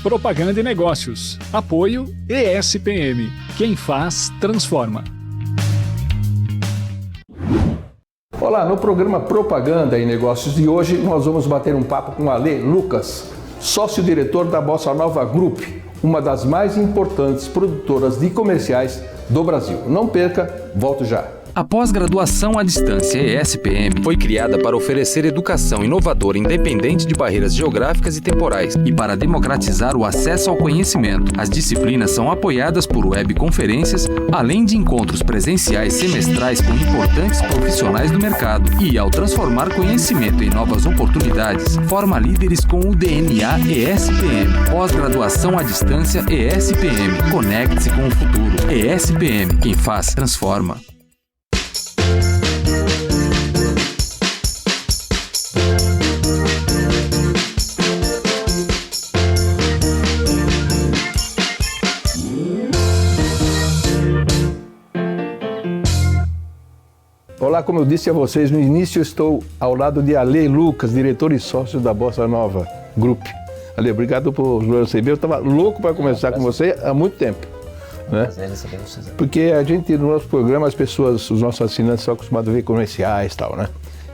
Propaganda e Negócios. Apoio ESPM. Quem faz, transforma. Olá, no programa Propaganda e Negócios de hoje nós vamos bater um papo com Ale Lucas, sócio-diretor da Bossa Nova Group, uma das mais importantes produtoras de comerciais do Brasil. Não perca, volto já. A pós-graduação à distância ESPM foi criada para oferecer educação inovadora independente de barreiras geográficas e temporais e para democratizar o acesso ao conhecimento. As disciplinas são apoiadas por webconferências, além de encontros presenciais semestrais com importantes profissionais do mercado. E, ao transformar conhecimento em novas oportunidades, forma líderes com o DNA ESPM. Pós-graduação à distância ESPM. Conecte-se com o futuro. ESPM. Quem faz, transforma. Olá, como eu disse a vocês, no início eu estou ao lado de Ale Lucas, diretor e sócio da Bossa Nova Group. Ale, obrigado por nos receber. Eu estava louco para conversar com você há muito tempo. Né? Prazer receber vocês. Porque a gente, no nosso programa, as pessoas, os nossos assinantes são acostumados a ver comerciais e tal, né?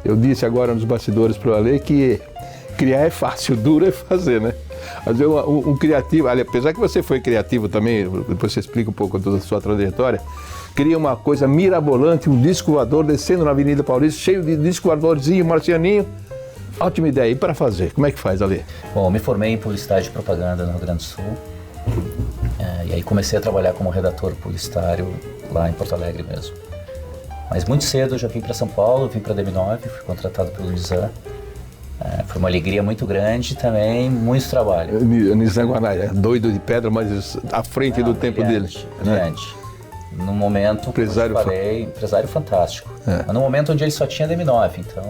Eu disse agora nos bastidores para o Ale que criar é fácil, duro é fazer, né? Mas um criativo, Ale, apesar que você foi criativo também, depois você explica um pouco da sua trajetória, cria uma coisa mirabolante, um disco voador descendo na Avenida Paulista, cheio de disco voadorzinho, marcianinho. Ótima ideia. E para fazer? Como é que faz, Ale? Bom, eu me formei em publicidade e propaganda no Rio Grande do Sul. E aí comecei a trabalhar como redator publicitário lá em Porto Alegre mesmo. Mas muito cedo eu já vim para São Paulo, vim para a DM9, fui contratado pelo Nizam. Foi uma alegria muito grande e também muito trabalho. Nizam Guanais, é doido de pedra, mas à frente do tempo dele. Brilhante. No momento, como eu falei, empresário fantástico. Mas no momento onde ele só tinha DM9, então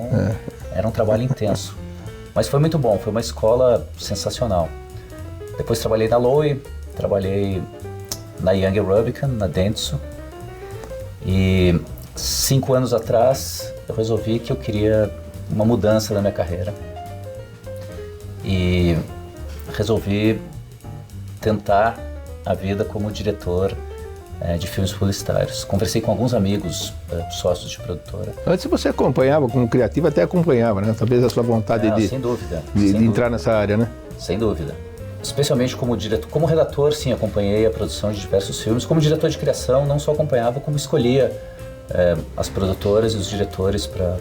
era um trabalho intenso. Mas foi muito bom, foi uma escola sensacional. Depois trabalhei na Loewe, trabalhei na Young Rubicon, na Dentsu. E 5 anos atrás eu resolvi que eu queria uma mudança na minha carreira. E resolvi tentar a vida como diretor de filmes publicitários. Conversei com alguns amigos, sócios de produtora. Antes você acompanhava, como criativo até acompanhava, né? Talvez a sua vontade sem dúvida, de entrar nessa área, né? Sem dúvida. Especialmente como diretor, como redator, sim, acompanhei a produção de diversos filmes. Como diretor de criação, não só acompanhava, como escolhia as produtoras e os diretores para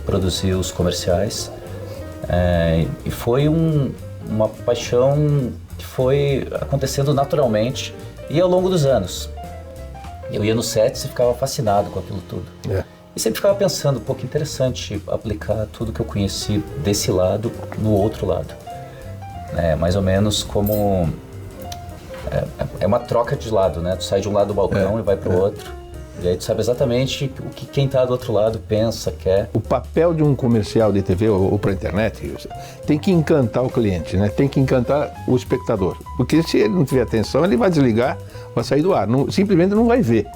produzir os comerciais. E foi uma paixão que foi acontecendo naturalmente e ao longo dos anos. Eu ia no set e ficava fascinado com aquilo tudo. E sempre ficava pensando, pô, que interessante aplicar tudo que eu conheci desse lado no outro lado. Mais ou menos como... É uma troca de lado, né? Tu sai de um lado do balcão e vai para o outro. E aí tu sabe exatamente o que quem está do outro lado pensa, quer. O papel de um comercial de TV ou para a internet tem que encantar o cliente, né? Tem que encantar o espectador. Porque se ele não tiver atenção, ele vai desligar, vai sair do ar. Simplesmente não vai ver.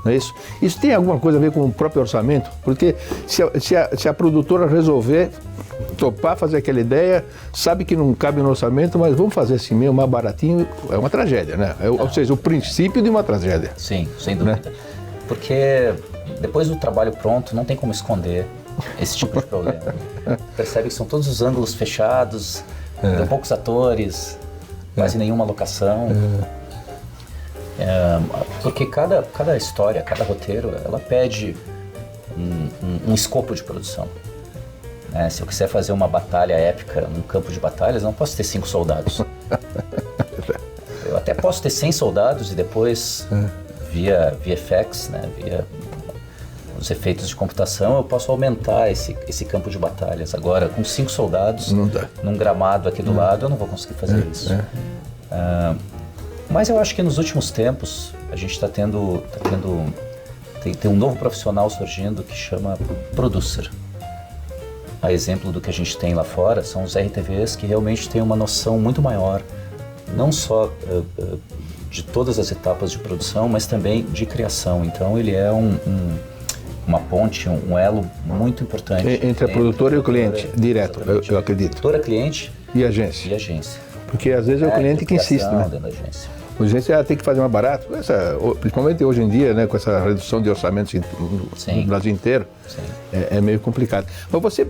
Não é isso? Isso tem alguma coisa a ver com o próprio orçamento? Porque se a produtora resolver topar, fazer aquela ideia, sabe que não cabe no orçamento, mas vamos fazer assim mesmo, mais baratinho, é uma tragédia, né? Ou seja, o princípio de uma tragédia. Sim, sem dúvida. Né? Porque depois do trabalho pronto, não tem como esconder esse tipo de problema. Percebe que são todos os ângulos fechados, poucos atores, quase nenhuma locação. Porque cada história, cada roteiro, ela pede um escopo de produção. Se eu quiser fazer uma batalha épica num campo de batalhas, eu não posso ter 5 soldados. Eu até posso ter 100 soldados e depois, via VFX, né, via os efeitos de computação, eu posso aumentar esse campo de batalhas. Agora, com 5 soldados, num gramado aqui do lado, eu não vou conseguir fazer isso. Mas eu acho que nos últimos tempos, a gente tem um novo profissional surgindo que chama producer. A exemplo do que a gente tem lá fora, são os RTVs que realmente têm uma noção muito maior, não só de todas as etapas de produção, mas também de criação. Então ele é uma ponte, um elo muito importante. Entre a produtora e o cliente, direto, eu acredito. Produtora, cliente e agência. Porque às vezes é o cliente que insiste, né? Dentro da agência. A agência tem que fazer mais barato, principalmente hoje em dia, né, com essa redução de orçamentos no Brasil inteiro, é meio complicado. Mas você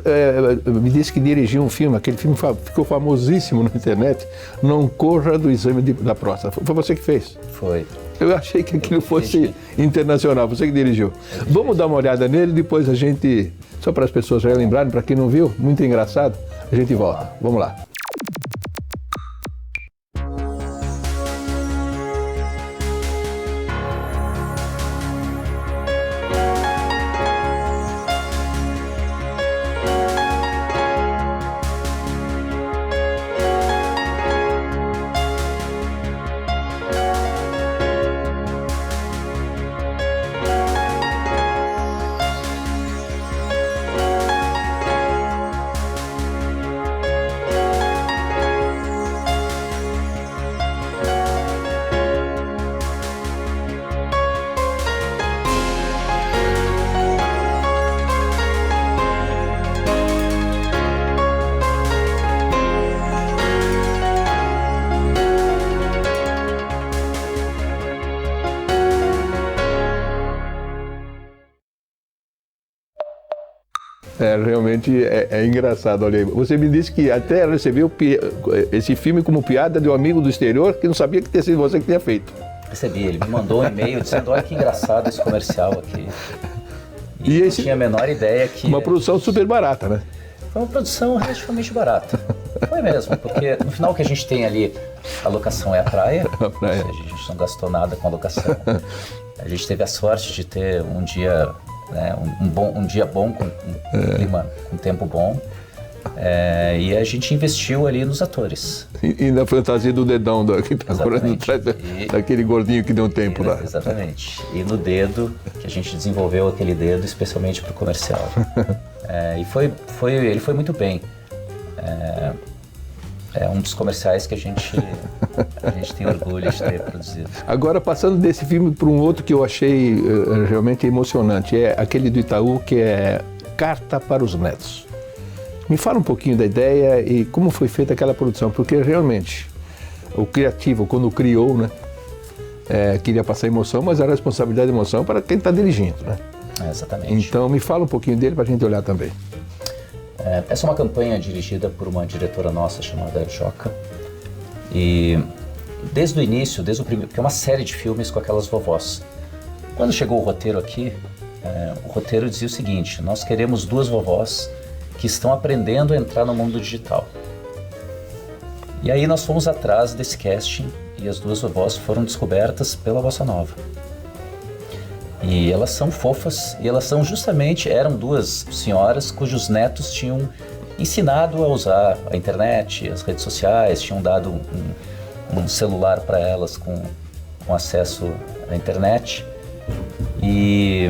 me disse que dirigiu um filme, aquele filme ficou famosíssimo na internet, Não Corra do Exame da Próstata. Foi você que fez? Foi. Eu achei que aquilo fosse internacional, você que dirigiu. Vamos dar uma olhada nele, depois a gente, só para as pessoas já lembrarem, para quem não viu, muito engraçado, a gente volta. Vamos lá. Realmente é engraçado, olha aí. Você me disse que até recebeu esse filme como piada de um amigo do exterior que não sabia que tinha sido você que tinha feito. Recebi, ele me mandou um e-mail dizendo, olha que engraçado esse comercial aqui. E eu tinha a menor ideia que... Uma produção super barata, né? Foi uma produção relativamente barata. Foi mesmo, porque no final o que a gente tem ali, a locação é a praia. A praia. Ou seja, a gente não gastou nada com a locação. A gente teve a sorte de ter um dia... um dia bom, com clima, com tempo bom, e a gente investiu ali nos atores. E na fantasia do dedão que está correndo atrás daquele gordinho que deu um tempo lá. Exatamente. E no dedo, que a gente desenvolveu aquele dedo especialmente para o comercial. Ele foi muito bem. É um dos comerciais que a gente tem orgulho de ter produzido. Agora, passando desse filme para um outro que eu achei realmente emocionante, é aquele do Itaú, que é Carta para os Netos. Me fala um pouquinho da ideia e como foi feita aquela produção, porque realmente o criativo, quando criou, né, queria passar emoção, mas a responsabilidade da emoção para quem está dirigindo, né? Exatamente. Então, me fala um pouquinho dele para a gente olhar também. Essa é uma campanha dirigida por uma diretora nossa chamada Joca. E desde o início, desde o primeiro, porque é uma série de filmes com aquelas vovós. Quando chegou o roteiro aqui, o roteiro dizia o seguinte: nós queremos duas vovós que estão aprendendo a entrar no mundo digital. E aí nós fomos atrás desse casting e as duas vovós foram descobertas pela Bossa Nova. E elas são fofas e elas eram duas senhoras cujos netos tinham ensinado a usar a internet, as redes sociais, tinham dado um celular para elas com acesso à internet. E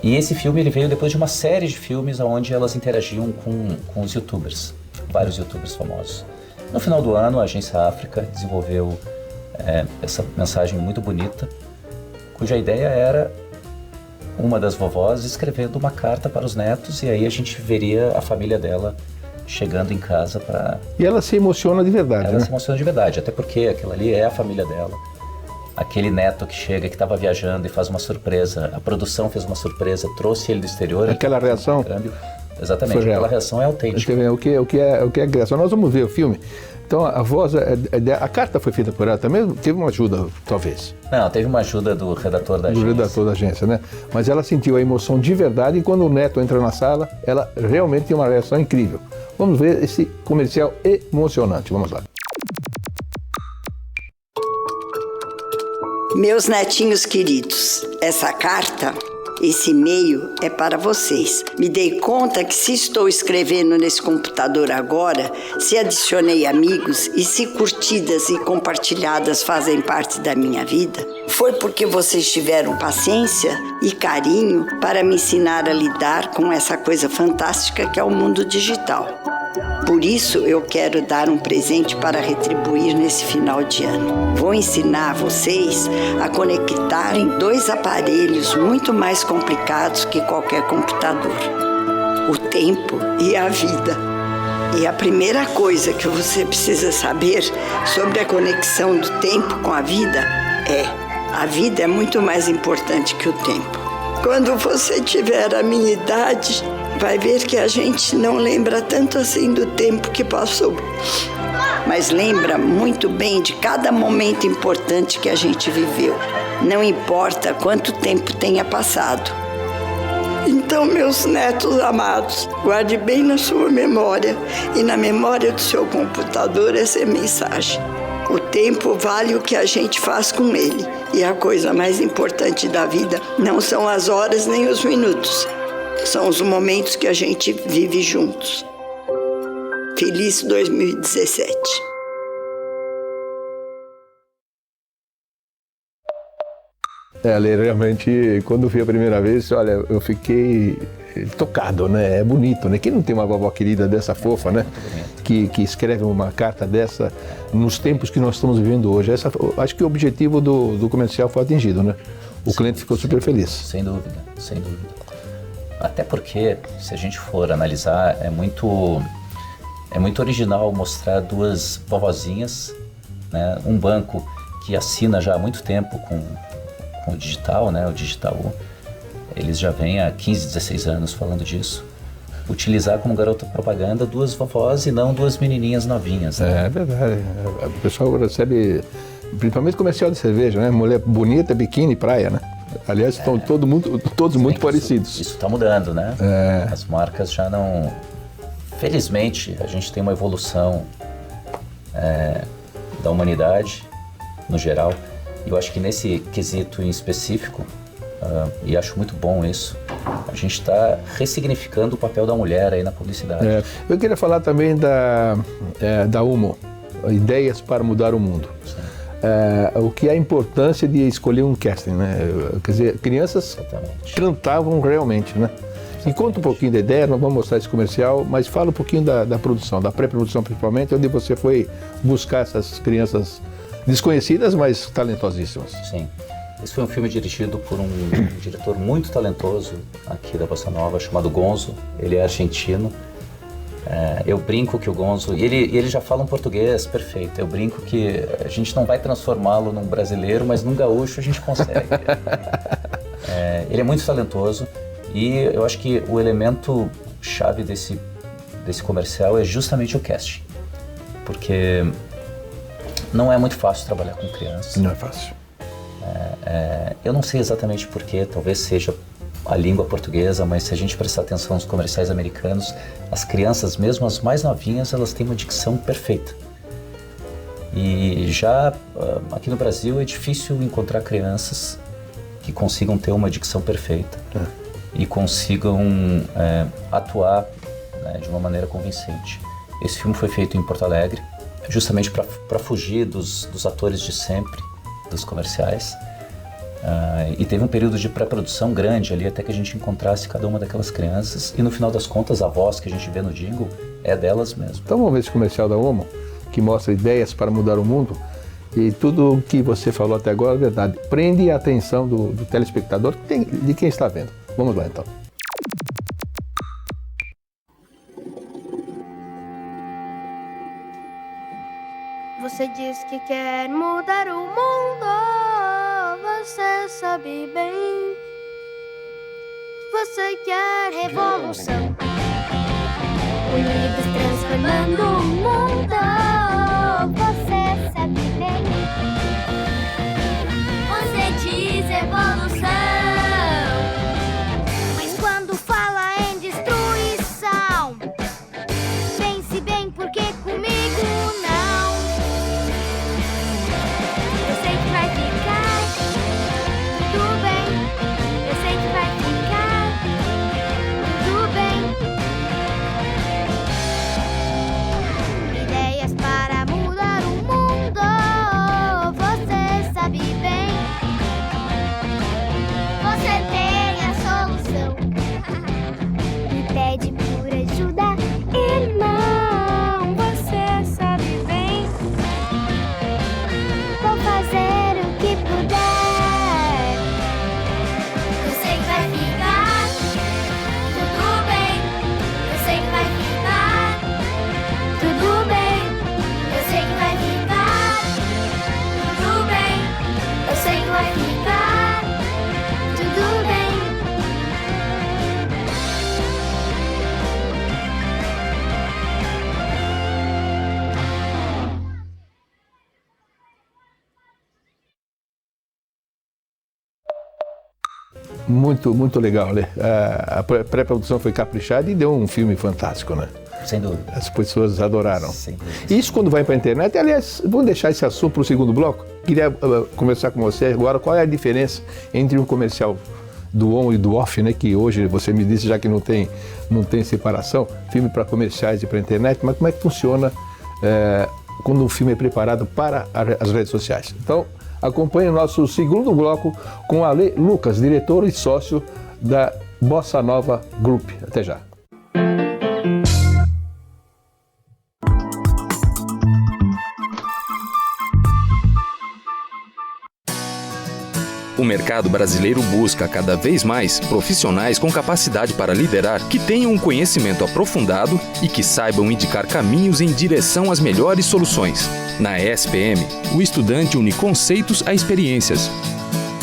esse filme ele veio depois de uma série de filmes onde elas interagiam com os youtubers, vários youtubers famosos. No final do ano, a Agência África desenvolveu essa mensagem muito bonita, cuja ideia era uma das vovós escrevendo uma carta para os netos, e aí a gente veria a família dela chegando em casa para... E ela se emociona de verdade, Ela se emociona de verdade, até porque aquela ali é a família dela. Aquele neto que chega, que estava viajando e faz uma surpresa, a produção fez uma surpresa, trouxe ele do exterior... Aquela reação... Exatamente, aquela reação é autêntica. O que é graça. Nós vamos ver o filme. Então, a voz, a carta foi feita por ela também? Teve uma ajuda, talvez? Não, teve uma ajuda do redator da agência. Do redator da agência, né? Mas ela sentiu a emoção de verdade e quando o neto entra na sala, ela realmente tem uma reação incrível. Vamos ver esse comercial emocionante. Vamos lá. Meus netinhos queridos, essa carta... Esse e-mail é para vocês. Me dei conta que se estou escrevendo nesse computador agora, se adicionei amigos e se curtidas e compartilhadas fazem parte da minha vida, foi porque vocês tiveram paciência e carinho para me ensinar a lidar com essa coisa fantástica que é o mundo digital. Por isso, eu quero dar um presente para retribuir nesse final de ano. Vou ensinar vocês a conectarem dois aparelhos muito mais complicados que qualquer computador: o tempo e a vida. E a primeira coisa que você precisa saber sobre a conexão do tempo com a vida é: a vida é muito mais importante que o tempo. Quando você tiver a minha idade, vai ver que a gente não lembra tanto assim do tempo que passou, mas lembra muito bem de cada momento importante que a gente viveu. Não importa quanto tempo tenha passado. Então, meus netos amados, guarde bem na sua memória e na memória do seu computador essa mensagem. O tempo vale o que a gente faz com ele. E a coisa mais importante da vida não são as horas nem os minutos. São os momentos que a gente vive juntos. Feliz 2017. Lê, realmente, quando vi a primeira vez, olha, eu fiquei tocado, né? É bonito, né? Quem não tem uma vovó querida dessa fofa, né? Que escreve uma carta dessa nos tempos que nós estamos vivendo hoje. Acho que o objetivo do comercial foi atingido, né? O cliente ficou super feliz. Sem dúvida, sem dúvida. Até porque, se a gente for analisar, é muito original mostrar duas vovozinhas, né? Um banco que assina já há muito tempo com o digital, né? O digital, eles já vêm há 15, 16 anos falando disso. Utilizar como garota propaganda duas vovós e não duas menininhas novinhas. Né? É verdade. O pessoal recebe, principalmente comercial de cerveja, né? Mulher bonita, biquíni, praia, né? Aliás, estão todos muito parecidos. Isso está mudando, né? As marcas já não... Felizmente, a gente tem uma evolução da humanidade, no geral. E eu acho que nesse quesito em específico, e acho muito bom isso, a gente está ressignificando o papel da mulher aí na publicidade. Eu queria falar também da UMO, Ideias para Mudar o Mundo. O que é a importância de escolher um casting, né? Quer dizer, crianças cantavam realmente, né? E conta um pouquinho da ideia, nós vamos mostrar esse comercial, mas fala um pouquinho da produção, da pré-produção principalmente, onde você foi buscar essas crianças desconhecidas, mas talentosíssimas. Sim. Esse foi um filme dirigido por um diretor muito talentoso aqui da Bossa Nova, chamado Gonzo. Ele é argentino. Eu brinco que o Gonzo... E ele já fala um português perfeito. Eu brinco que a gente não vai transformá-lo num brasileiro, mas num gaúcho a gente consegue. Ele é muito talentoso e eu acho que o elemento chave desse comercial é justamente o casting. Porque não é muito fácil trabalhar com crianças. Não é fácil. Eu não sei exatamente porquê, talvez seja a língua portuguesa, mas se a gente prestar atenção nos comerciais americanos, as crianças, mesmo as mais novinhas, elas têm uma dicção perfeita. E já aqui no Brasil é difícil encontrar crianças que consigam ter uma dicção perfeita e consigam atuar, né, de uma maneira convincente. Esse filme foi feito em Porto Alegre, justamente para fugir dos atores de sempre, dos comerciais. E teve um período de pré-produção grande ali até que a gente encontrasse cada uma daquelas crianças e no final das contas a voz que a gente vê no jingle é delas mesmo. Então vamos ver esse comercial da OMO que mostra ideias para mudar o mundo e tudo o que você falou até agora é verdade. Prende a atenção do telespectador de quem está vendo. Vamos lá então. Você diz que quer mudar o mundo, você sabe bem. Você quer revolução, unidos transformando o mundo, você sabe bem. Você diz evolução, mas quando fala em destruição, pense bem porque comigo não. Eu sei que vai ficar tudo bem. Eu sei que vai ficar tudo bem. Muito, muito legal, né? A pré-produção foi caprichada e deu um filme fantástico, né? Sem dúvida. As pessoas adoraram. Sem dúvida. Isso quando vai para a internet, aliás, vamos deixar esse assunto para o segundo bloco. Queria conversar com você agora qual é a diferença entre um comercial do on e do off, né? Que hoje você me disse já que não tem separação, filme para comerciais e para a internet, mas como é que funciona quando um filme é preparado para as redes sociais? Então, acompanhe o nosso segundo bloco com Ale Lucas, diretor e sócio da Bossa Nova Group. Até já. O mercado brasileiro busca cada vez mais profissionais com capacidade para liderar, que tenham um conhecimento aprofundado e que saibam indicar caminhos em direção às melhores soluções. Na ESPM, o estudante une conceitos a experiências.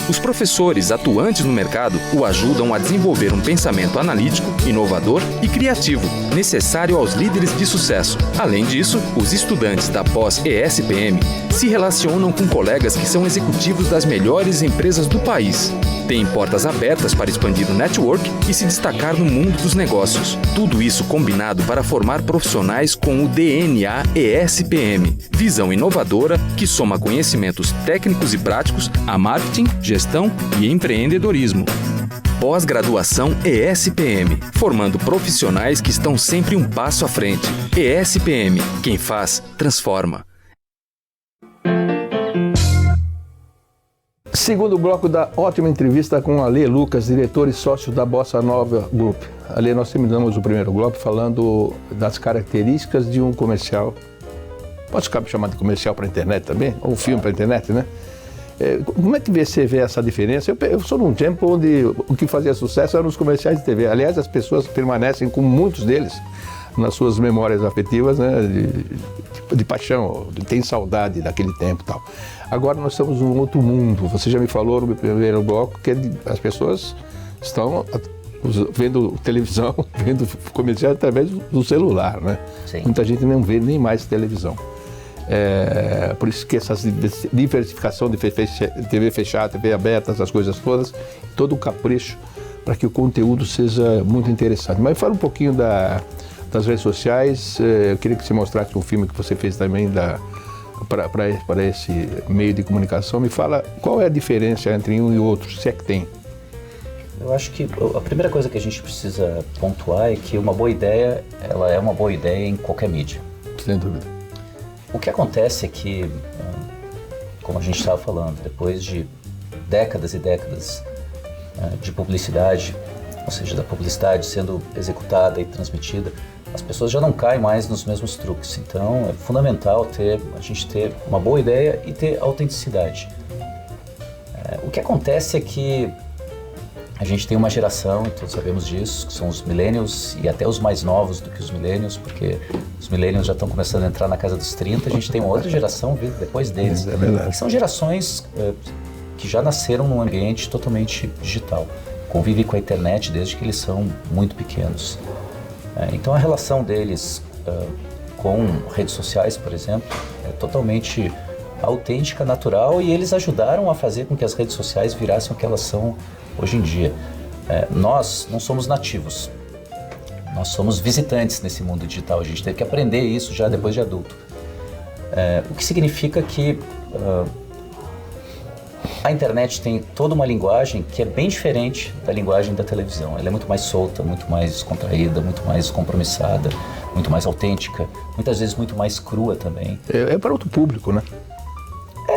Os professores atuantes no mercado o ajudam a desenvolver um pensamento analítico, inovador e criativo, necessário aos líderes de sucesso. Além disso, os estudantes da pós-ESPM se relacionam com colegas que são executivos das melhores empresas do país. Têm portas abertas para expandir o network e se destacar no mundo dos negócios. Tudo isso combinado para formar profissionais com o DNA ESPM, visão inovadora que soma conhecimentos técnicos e práticos a marketing, gestão e empreendedorismo. Pós-graduação ESPM, formando profissionais que estão sempre um passo à frente. ESPM, quem faz, transforma. Segundo bloco da ótima entrevista com Ale Lucas, diretor e sócio da Bossa Nova Group. Ale, nós terminamos o primeiro bloco falando das características de um comercial. Pode ficar chamado de comercial para a internet também? Ou filme para a internet, né? Como é que você vê essa diferença? Eu sou num tempo onde o que fazia sucesso eram os comerciais de TV. Aliás, as pessoas permanecem com muitos deles nas suas memórias afetivas, né, de paixão, tem saudade daquele tempo e tal. Agora nós estamos num outro mundo. Você já me falou no primeiro bloco que as pessoas estão vendo televisão, vendo comercial através do celular, né? Sim. Muita gente não vê nem mais televisão. Por isso que essa diversificação de TV fechada, TV aberta, essas coisas todas, todo o capricho para que o conteúdo seja muito interessante. Mas fala um pouquinho das redes sociais. Eu queria que você mostrasse um filme que você fez também para esse meio de comunicação. Me fala qual é a diferença entre um e outro, se é que tem. Eu acho que a primeira coisa que a gente precisa pontuar é que uma boa ideia, ela é uma boa ideia em qualquer mídia. Sem dúvida. O que acontece é que, como a gente estava falando, depois de décadas e décadas de publicidade, ou seja, da publicidade sendo executada e transmitida, as pessoas já não caem mais nos mesmos truques. Então, é fundamental a gente ter uma boa ideia e ter autenticidade. O que acontece é que a gente tem uma geração, e todos sabemos disso, que são os millennials e até os mais novos do que os millennials, porque os millennials já estão começando a entrar na casa dos 30, a gente tem uma outra geração vindo depois deles. É verdade. Que são gerações que já nasceram num ambiente totalmente digital, convivem com a internet desde que eles são muito pequenos. Então a relação deles com redes sociais, por exemplo, é totalmente autêntica, natural, e eles ajudaram a fazer com que as redes sociais virassem o que elas são hoje em dia. Nós não somos nativos, nós somos visitantes nesse mundo digital, a gente teve que aprender isso já depois de adulto. O que significa que a internet tem toda uma linguagem que é bem diferente da linguagem da televisão. Ela é muito mais solta, muito mais descontraída, muito mais compromissada, muito mais autêntica, muitas vezes muito mais crua também. É para outro público, né?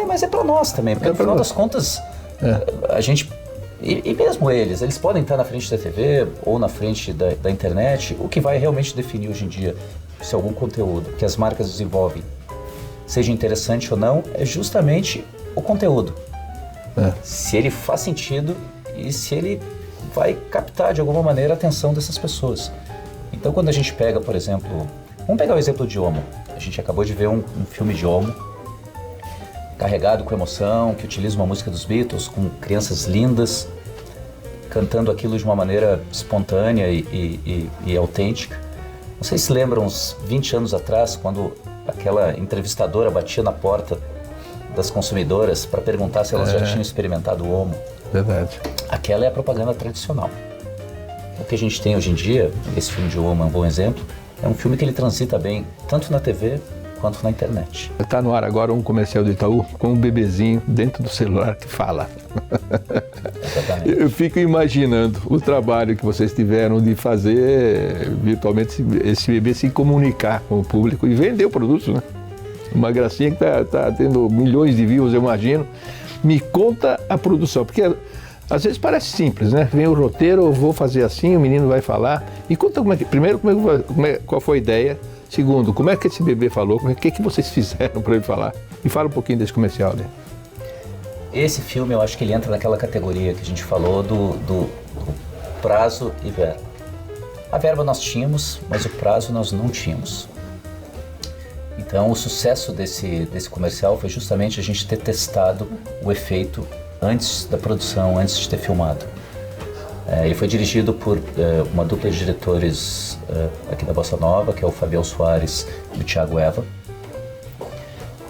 Mas é para nós também, porque no final das contas, a gente... E mesmo eles podem estar na frente da TV ou na frente da internet. O que vai realmente definir hoje em dia se algum conteúdo que as marcas desenvolvem seja interessante ou não é justamente o conteúdo. Se ele faz sentido e se ele vai captar de alguma maneira a atenção dessas pessoas. Então quando a gente pega, por exemplo, vamos pegar o exemplo de Homo. A gente acabou de ver um filme de Homo, carregado com emoção, que utiliza uma música dos Beatles, com crianças lindas, cantando aquilo de uma maneira espontânea e autêntica. Não sei se lembram, uns 20 anos atrás, quando aquela entrevistadora batia na porta das consumidoras para perguntar se elas já tinham experimentado o Homo. Verdade. Aquela é a propaganda tradicional. O que a gente tem hoje em dia, esse filme de Woman é um bom exemplo, é um filme que ele transita bem tanto na TV quanto na internet. Está no ar agora um comercial do Itaú com um bebezinho dentro do celular que fala. Exatamente. Eu fico imaginando o trabalho que vocês tiveram de fazer virtualmente esse bebê se comunicar com o público e vender o produto, né? Uma gracinha que tá tendo milhões de views, eu imagino. Me conta a produção, porque às vezes parece simples, né? Vem o roteiro, eu vou fazer assim, o menino vai falar. E conta primeiro, qual foi a ideia. Segundo, como é que esse bebê falou, o que vocês fizeram para ele falar? E fala um pouquinho desse comercial, né? Esse filme, eu acho que ele entra naquela categoria que a gente falou do prazo e verba. A verba nós tínhamos, mas o prazo nós não tínhamos. Então, o sucesso desse comercial foi justamente a gente ter testado o efeito antes da produção, antes de ter filmado. Ele foi dirigido por uma dupla de diretores aqui da Bossa Nova, que é o Fabião Soares e o Thiago Eva.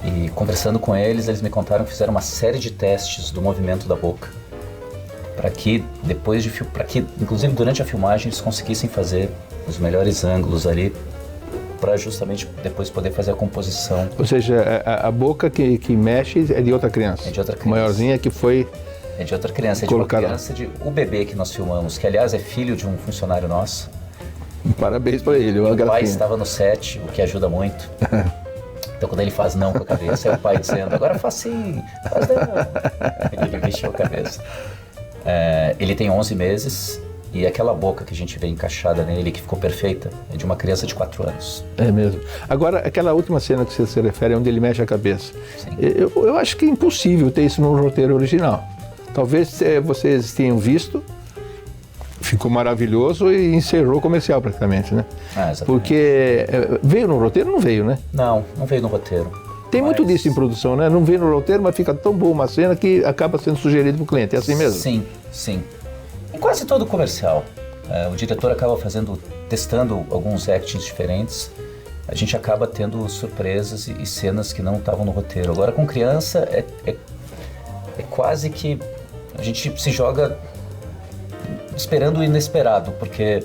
E conversando com eles me contaram que fizeram uma série de testes do movimento da boca, para que inclusive durante a filmagem, eles conseguissem fazer os melhores ângulos ali, para justamente depois poder fazer a composição. Ou seja, a boca que mexe é de outra criança. É de outra criança. A maiorzinha que foi... É de outra criança, é colocada. De uma criança, o bebê que nós filmamos, que aliás é filho de um funcionário nosso. Parabéns para ele, uma O pai gracinha. estava no set, o que ajuda muito. Então quando ele faz não com a cabeça, é o pai dizendo, agora faz sim, faz não. Ele mexeu a cabeça. Ele tem 11 meses e aquela boca que a gente vê encaixada nele, que ficou perfeita, é de uma criança de 4 anos. É mesmo. Agora, aquela última cena que você se refere, onde ele mexe a cabeça. Sim. Eu acho que é impossível ter isso no roteiro original. Talvez vocês tenham visto, ficou maravilhoso e encerrou o comercial praticamente, né? Exatamente. Porque veio no roteiro? Não veio, né? Não veio no roteiro. Tem muito disso em produção, né? Não veio no roteiro, mas fica tão boa uma cena que acaba sendo sugerido para o cliente. É assim mesmo? Sim. Em quase todo comercial, o diretor acaba testando alguns actings diferentes. A gente acaba tendo surpresas e cenas que não estavam no roteiro. Agora, com criança, é quase que a gente se joga esperando o inesperado, porque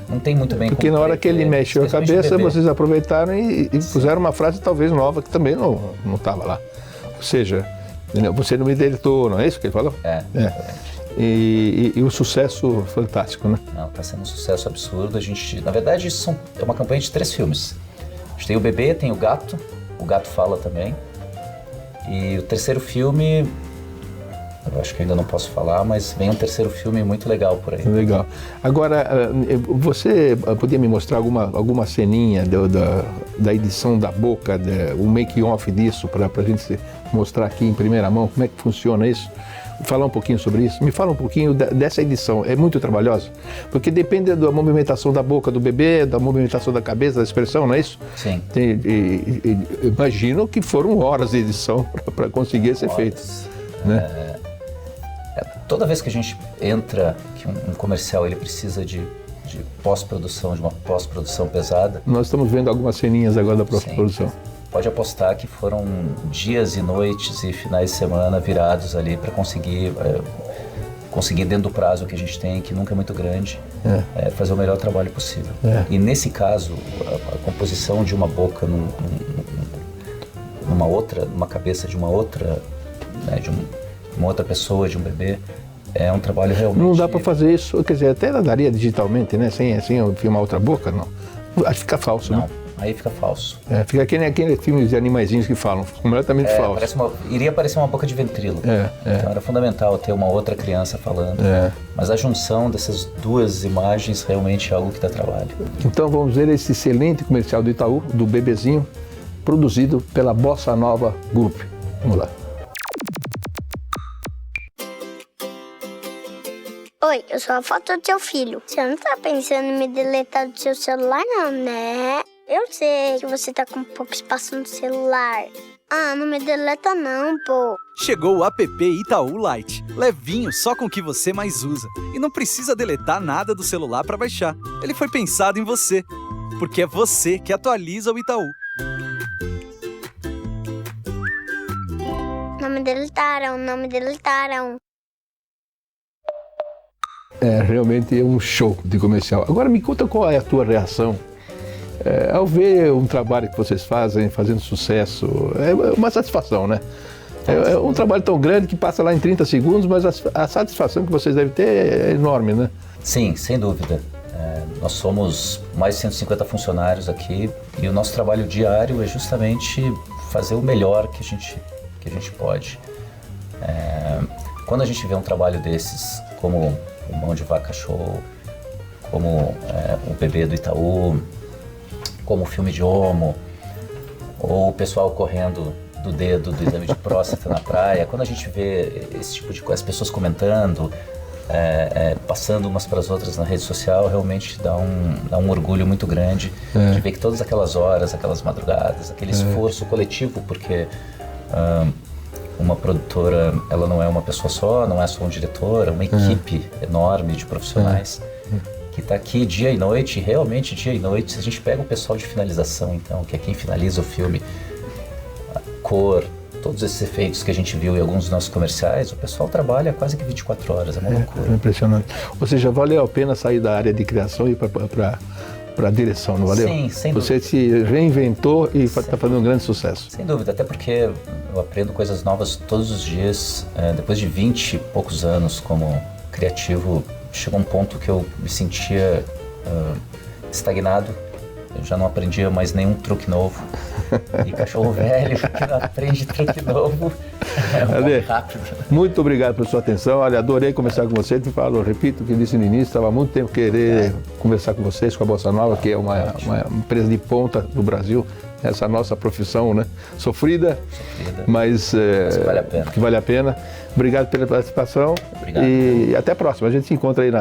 não tem muito bem... Porque na hora que ele mexeu a cabeça, vocês aproveitaram e puseram uma frase talvez nova que também não estava lá. Ou seja, você não me deletou, não é isso que ele falou? É. E o sucesso fantástico, né? Não, está sendo um sucesso absurdo. Na verdade, é uma campanha de 3 filmes. A gente tem o bebê, tem o gato fala também. E o terceiro filme, eu acho que ainda não posso falar, mas vem um terceiro filme muito legal por aí. Legal. Agora, você podia me mostrar alguma ceninha da edição da boca, o make-off disso, para a gente mostrar aqui em primeira mão como é que funciona isso? Falar um pouquinho sobre isso. Me fala um pouquinho dessa edição. É muito trabalhosa? Porque depende da movimentação da boca do bebê, da movimentação da cabeça, da expressão, não é isso? Sim. Imagino que foram horas de edição para conseguir esse efeito. Né? Toda vez que a gente entra, que um comercial ele precisa de pós-produção, de uma pós-produção pesada. Nós estamos vendo algumas ceninhas agora da pós-produção. Pode apostar que foram dias e noites e finais de semana virados ali para conseguir dentro do prazo que a gente tem, que nunca é muito grande, fazer o melhor trabalho possível. E nesse caso, a composição de uma boca numa cabeça de uma outra, né, de uma outra pessoa, de um bebê, é um trabalho realmente... Não dá para fazer isso, quer dizer, até daria digitalmente, né, sem filmar outra boca, não. Acho que fica falso, não. Né? Aí fica falso. Fica que nem aqueles filmes de animaizinhos que falam, completamente falso. Iria parecer uma boca de ventríloco. Então era fundamental ter uma outra criança falando. Mas a junção dessas duas imagens realmente é algo que dá trabalho. Então vamos ver esse excelente comercial do Itaú, do bebezinho, produzido pela Bossa Nova Group. Vamos lá. Oi, eu sou a foto do seu filho. Você não tá pensando em me deletar do seu celular, não, né? Eu sei que você tá com pouco espaço no celular. Ah, não me deleta não, pô. Chegou o app Itaú Lite. Levinho, só com o que você mais usa. E não precisa deletar nada do celular para baixar. Ele foi pensado em você. Porque é você que atualiza o Itaú. Não me deletaram, não me deletaram. É realmente um show de comercial. Agora me conta qual é a tua reação ao ver um trabalho que vocês fazem, fazendo sucesso. É uma satisfação, né? É um trabalho tão grande que passa lá em 30 segundos, mas a satisfação que vocês devem ter é enorme, né? Sim, sem dúvida. Nós somos mais de 150 funcionários aqui e o nosso trabalho diário é justamente fazer o melhor que a gente pode. Quando a gente vê um trabalho desses, como o Mão de Vaca Show, como o Bebê do Itaú, como o filme de Homo, ou o pessoal correndo do dedo do exame de próstata na praia, quando a gente vê esse tipo de coisa, as pessoas comentando, passando umas para as outras na rede social, realmente dá um orgulho muito grande de ver que todas aquelas horas, aquelas madrugadas, aquele esforço coletivo, porque uma produtora, ela não é uma pessoa só, não é só um diretor, é uma equipe enorme de profissionais que está aqui dia e noite, realmente dia e noite. Se a gente pega o pessoal de finalização, então, que é quem finaliza o filme, a cor, todos esses efeitos que a gente viu em alguns dos nossos comerciais, o pessoal trabalha quase que 24 horas, é uma loucura. É impressionante. Ou seja, valeu a pena sair da área de criação e ir para a direção, não valeu? Sim, sem Você dúvida. se reinventou e está fazendo um grande sucesso. Sem dúvida, até porque eu aprendo coisas novas todos os dias. Depois de 20 e poucos anos como criativo, chegou um ponto que eu me sentia estagnado. Eu já não aprendia mais nenhum truque novo. E cachorro velho que não aprende truque novo Ale, rápido. muito obrigado pela sua atenção. Olha, adorei conversar com você. Repito o que disse no início, estava há muito tempo querer conversar com vocês, com a Bossa Nova, que é uma empresa de ponta do Brasil. Essa nossa profissão, né? Sofrida, mas que vale a pena. Obrigado pela participação. Obrigado. E até a próxima. A gente se encontra aí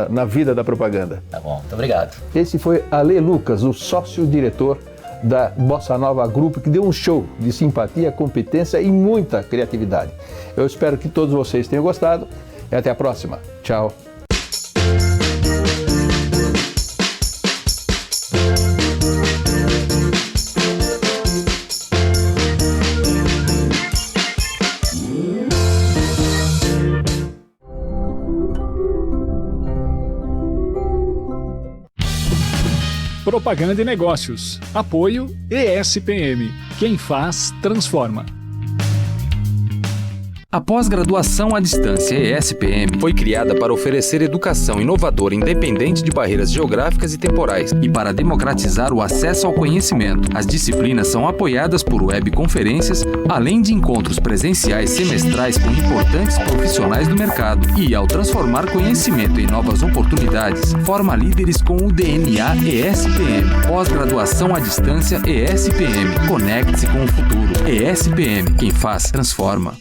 na vida da propaganda. Tá bom, muito obrigado. Esse foi Ale Lucas, o sócio-diretor da Bossa Nova Grupo, que deu um show de simpatia, competência e muita criatividade. Eu espero que todos vocês tenham gostado e até a próxima. Tchau. Propaganda e Negócios. Apoio ESPM. Quem faz, transforma. A pós-graduação à distância ESPM foi criada para oferecer educação inovadora independente de barreiras geográficas e temporais e para democratizar o acesso ao conhecimento. As disciplinas são apoiadas por webconferências, além de encontros presenciais semestrais com importantes profissionais do mercado. E, ao transformar conhecimento em novas oportunidades, forma líderes com o DNA ESPM. Pós-graduação à distância ESPM. Conecte-se com o futuro. ESPM. Quem faz, transforma.